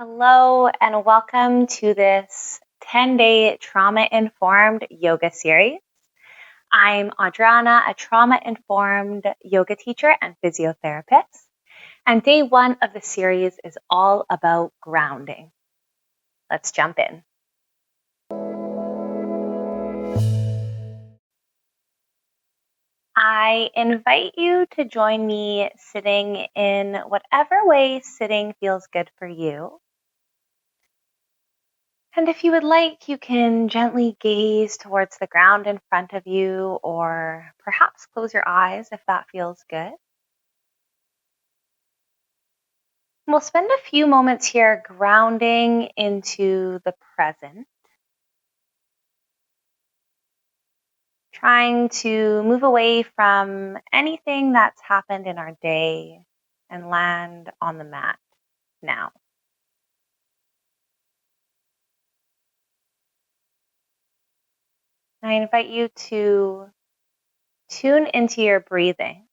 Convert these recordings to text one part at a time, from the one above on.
Hello, and welcome to this 10-day trauma-informed yoga series. I'm Adriana, a trauma-informed yoga teacher and physiotherapist, and day one of the series is all about grounding. Let's jump in. I invite you to join me sitting in whatever way sitting feels good for you. And if you would like, you can gently gaze towards the ground in front of you, or perhaps close your eyes if that feels good. We'll spend a few moments here grounding into the present, trying to move away from anything that's happened in our day and land on the mat now. I invite you to tune into your breathing.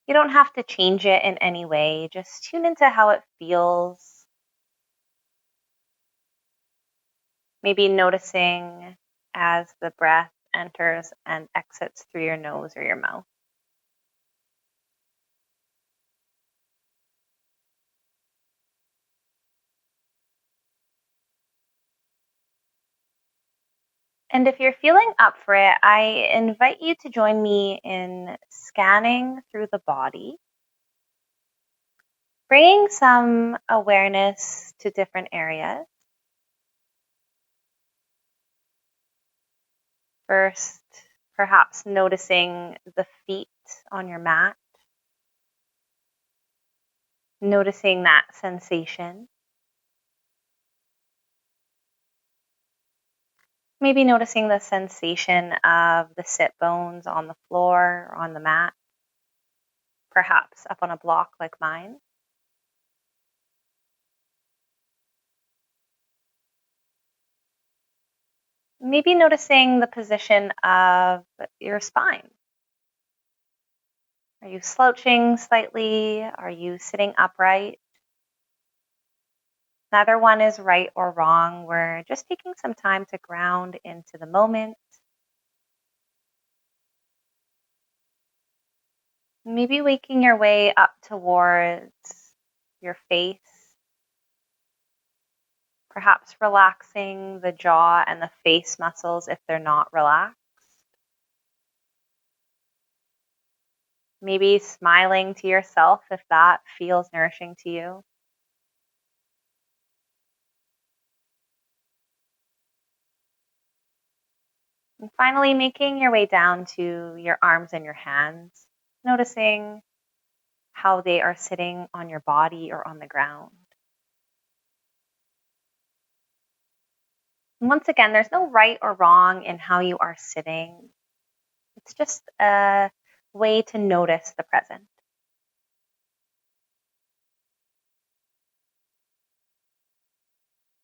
You don't have to change it in any way. Just tune into how it feels. Maybe noticing as the breath enters and exits through your nose or your mouth. And if you're feeling up for it, I invite you to join me in scanning through the body, bringing some awareness to different areas. First, perhaps noticing the feet on your mat, noticing that sensation. Maybe noticing the sensation of the sit bones on the floor or on the mat, perhaps up on a block like mine. Maybe noticing the position of your spine. Are you slouching slightly? Are you sitting upright? Neither one is right or wrong. We're just taking some time to ground into the moment. Maybe waking your way up towards your face. Perhaps relaxing the jaw and the face muscles if they're not relaxed. Maybe smiling to yourself if that feels nourishing to you. And finally, making your way down to your arms and your hands, noticing how they are sitting on your body or on the ground. And once again, there's no right or wrong in how you are sitting. It's just a way to notice the present.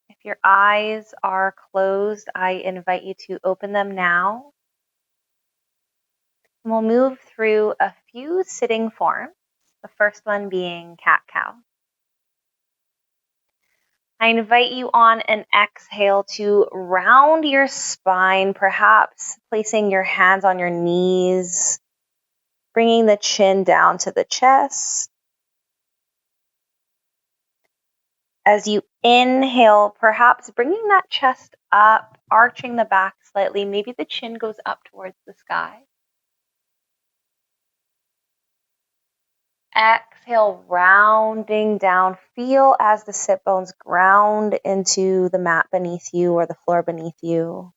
If your eyes are closed, I invite you to open them now. And we'll move through a few sitting forms, the first one being cat-cow. I invite you on an exhale to round your spine, perhaps placing your hands on your knees, bringing the chin down to the chest. As you inhale, perhaps bringing that chest up, arching the back slightly. Maybe the chin goes up towards the sky. Exhale, rounding down. Feel as the sit bones ground into the mat beneath you or the floor beneath you.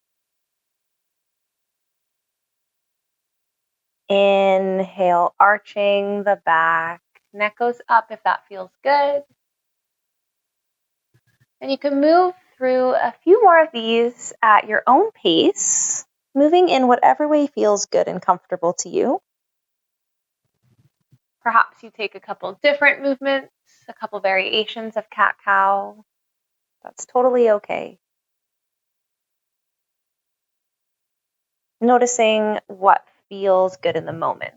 Inhale, arching the back. Neck goes up if that feels good. And you can move through a few more of these at your own pace, moving in whatever way feels good and comfortable to you. Perhaps you take a couple different movements, a couple variations of cat-cow. That's totally okay. Noticing what feels good in the moment.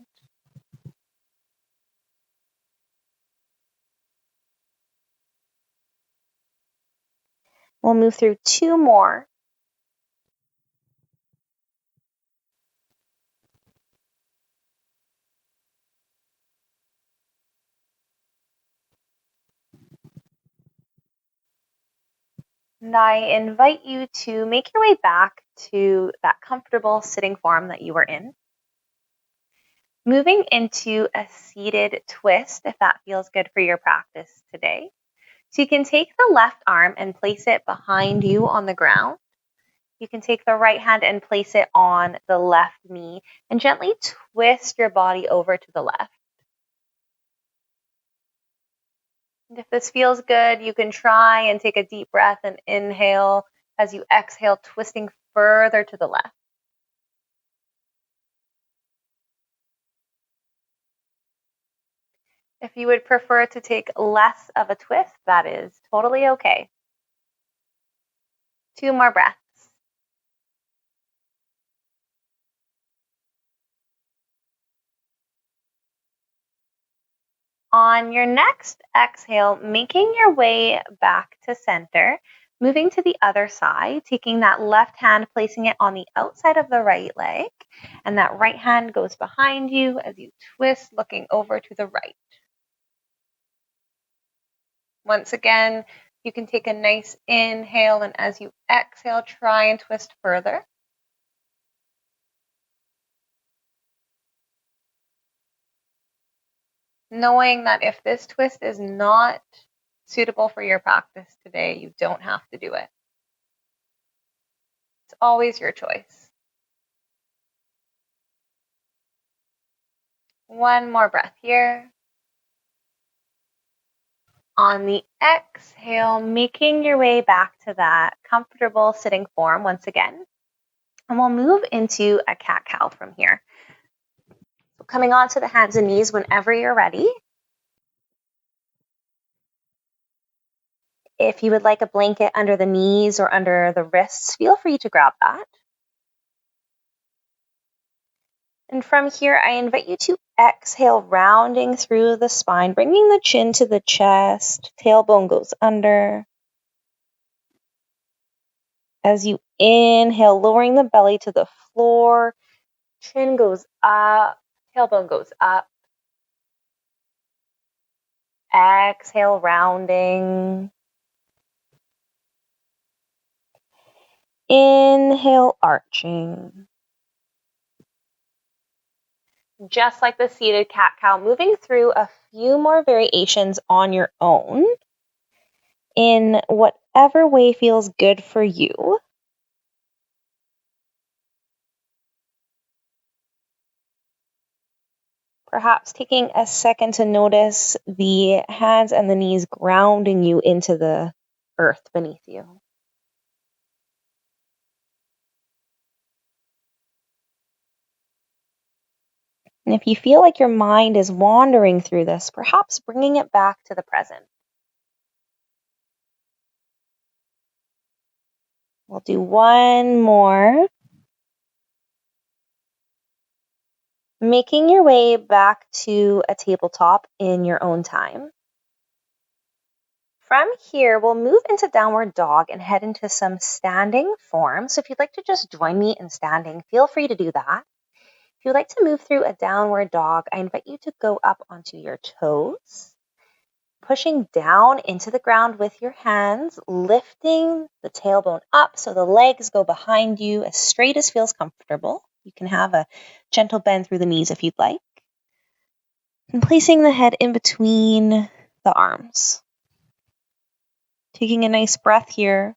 We'll move through 2 more. And I invite you to make your way back to that comfortable sitting form that you were in. Moving into a seated twist, if that feels good for your practice today. So you can take the left arm and place it behind you on the ground. You can take the right hand and place it on the left knee and gently twist your body over to the left. And if this feels good, you can try and take a deep breath and inhale as you exhale, twisting further to the left. If you would prefer to take less of a twist, that is totally okay. 2 more breaths. On your next exhale, making your way back to center, moving to the other side, taking that left hand, placing it on the outside of the right leg, and that right hand goes behind you as you twist, looking over to the right. Once again, you can take a nice inhale, and as you exhale, try and twist further. Knowing that if this twist is not suitable for your practice today, you don't have to do it. It's always your choice. 1 more breath here. On the exhale, making your way back to that comfortable sitting form once again. And we'll move into a cat-cow from here. So coming onto the hands and knees whenever you're ready. If you would like a blanket under the knees or under the wrists, feel free to grab that. And from here, I invite you to exhale, rounding through the spine, bringing the chin to the chest, tailbone goes under. As you inhale, lowering the belly to the floor, chin goes up, tailbone goes up. Exhale, rounding. Inhale, arching. Just like the seated cat-cow, moving through a few more variations on your own in whatever way feels good for you. Perhaps taking a second to notice the hands and the knees grounding you into the earth beneath you. And if you feel like your mind is wandering through this, perhaps bringing it back to the present. We'll do 1 more. Making your way back to a tabletop in your own time. From here, we'll move into downward dog and head into some standing form. So if you'd like to just join me in standing, feel free to do that. If you'd like to move through a downward dog, I invite you to go up onto your toes, pushing down into the ground with your hands, lifting the tailbone up so the legs go behind you as straight as feels comfortable. You can have a gentle bend through the knees if you'd like. And placing the head in between the arms. Taking a nice breath here.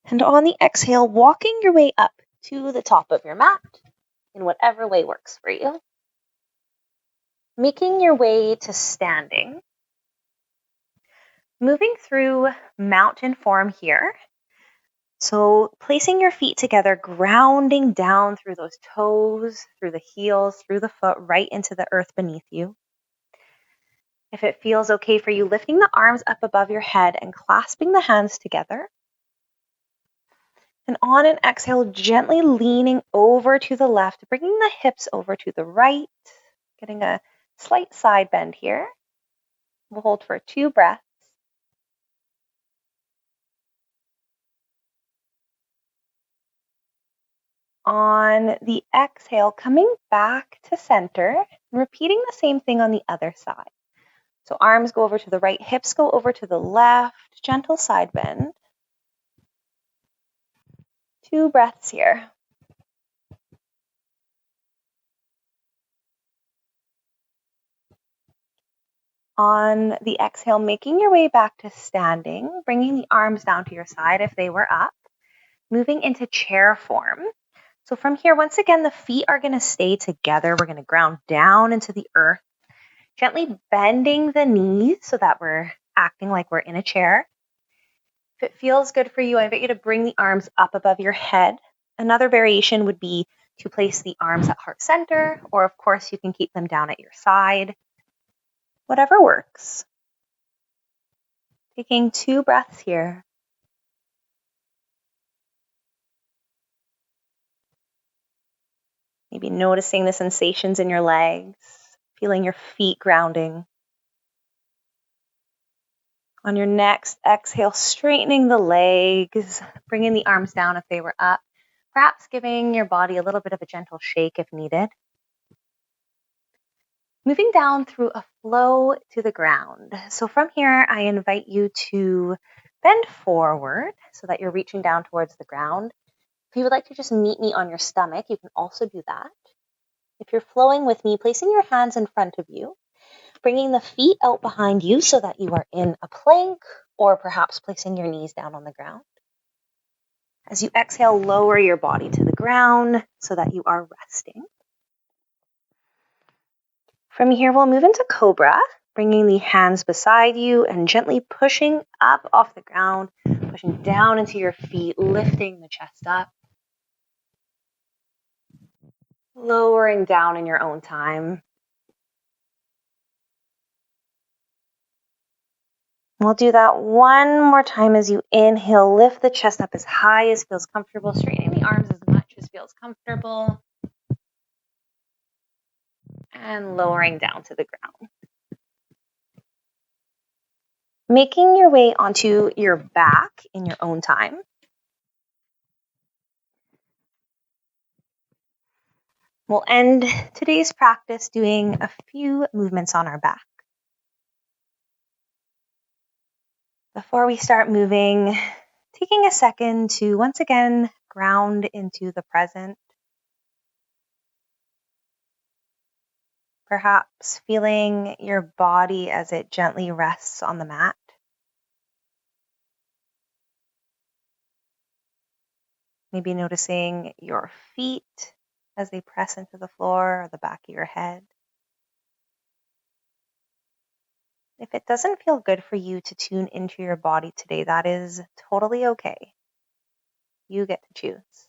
And on the exhale, walking your way up to the top of your mat in whatever way works for you. Making your way to standing. Moving through mountain form here. So placing your feet together, grounding down through those toes, through the heels, through the foot, right into the earth beneath you. If it feels okay for you, lifting the arms up above your head and clasping the hands together. And on an exhale, gently leaning over to the left, bringing the hips over to the right, getting a slight side bend here. We'll hold for 2 breaths. On the exhale, coming back to center and repeating the same thing on the other side. So arms go over to the right, hips go over to the left, gentle side bend. 2 breaths here. On the exhale, making your way back to standing, bringing the arms down to your side if they were up, moving into chair form. So from here, once again, the feet are going to stay together. We're going to ground down into the earth, gently bending the knees so that we're acting like we're in a chair. If it feels good for you, I invite you to bring the arms up above your head. Another variation would be to place the arms at heart center, or of course, you can keep them down at your side. Whatever works. Taking 2 breaths here. Maybe noticing the sensations in your legs, feeling your feet grounding. On your next exhale, straightening the legs, bringing the arms down if they were up, perhaps giving your body a little bit of a gentle shake if needed. Moving down through a flow to the ground. So from here, I invite you to bend forward so that you're reaching down towards the ground. If you would like to just meet me on your stomach, you can also do that. If you're flowing with me, placing your hands in front of you, bringing the feet out behind you so that you are in a plank, or perhaps placing your knees down on the ground. As you exhale, lower your body to the ground so that you are resting. From here, we'll move into Cobra, bringing the hands beside you and gently pushing up off the ground, pushing down into your feet, lifting the chest up, lowering down in your own time. We'll do that one more time as you inhale. Lift the chest up as high as feels comfortable, straightening the arms as much as feels comfortable, and lowering down to the ground. Making your way onto your back in your own time. We'll end today's practice doing a few movements on our back. Before we start moving, taking a second to once again ground into the present. Perhaps feeling your body as it gently rests on the mat. Maybe noticing your feet as they press into the floor or the back of your head. If it doesn't feel good for you to tune into your body today, that is totally okay. You get to choose.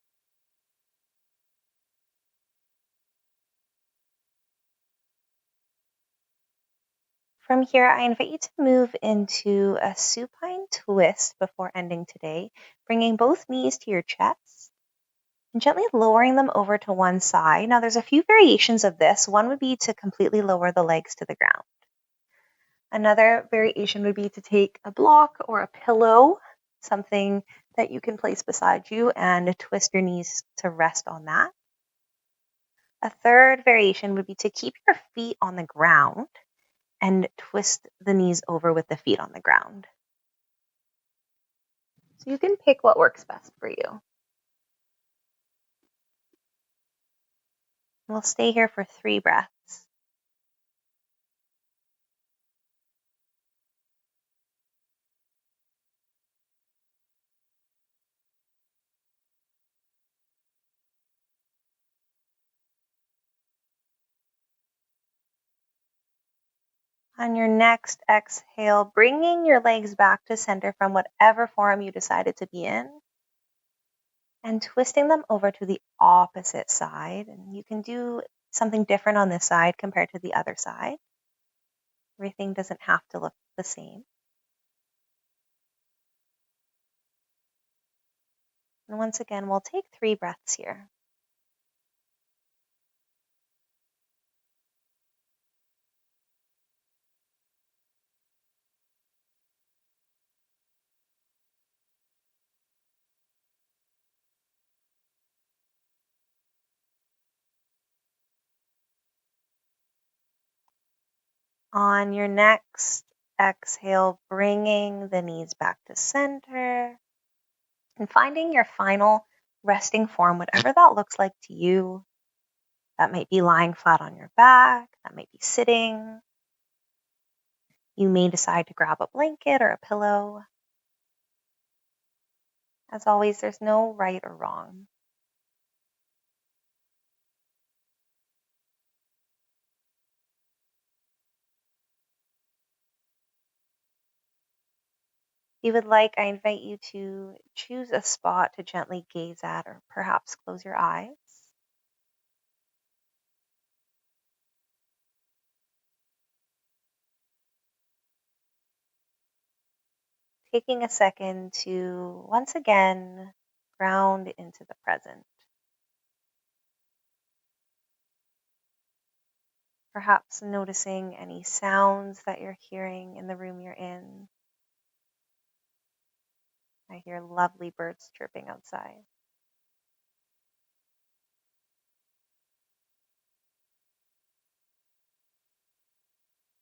From here, I invite you to move into a supine twist before ending today, bringing both knees to your chest and gently lowering them over to one side. Now, there's a few variations of this. One would be to completely lower the legs to the ground. Another variation would be to take a block or a pillow, something that you can place beside you, and twist your knees to rest on that. A third variation would be to keep your feet on the ground and twist the knees over with the feet on the ground. So you can pick what works best for you. We'll stay here for 3 breaths. On your next exhale, bringing your legs back to center from whatever form you decided to be in, and twisting them over to the opposite side. And you can do something different on this side compared to the other side. Everything doesn't have to look the same. And once again, we'll take 3 breaths here. On your next exhale, bringing the knees back to center and finding your final resting form, whatever that looks like to you. That might be lying flat on your back, that might be sitting. You may decide to grab a blanket or a pillow. As always, there's no right or wrong. If you would like, I invite you to choose a spot to gently gaze at or perhaps close your eyes. Taking a second to once again ground into the present. Perhaps noticing any sounds that you're hearing in the room you're in. I hear lovely birds chirping outside.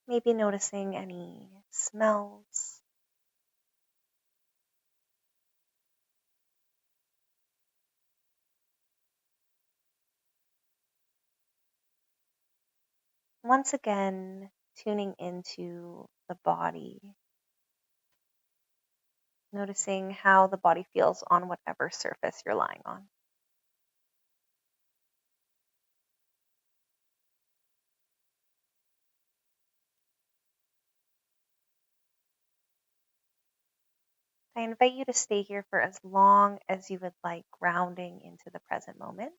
Maybe noticing any smells. Once again, tuning into the body, noticing how the body feels on whatever surface you're lying on. I invite you to stay here for as long as you would like, grounding into the present moment.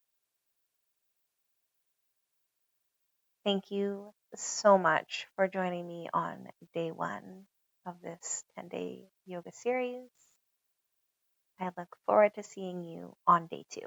Thank you so much for joining me on day 1 of this 10-day yoga series. I look forward to seeing you on day 2.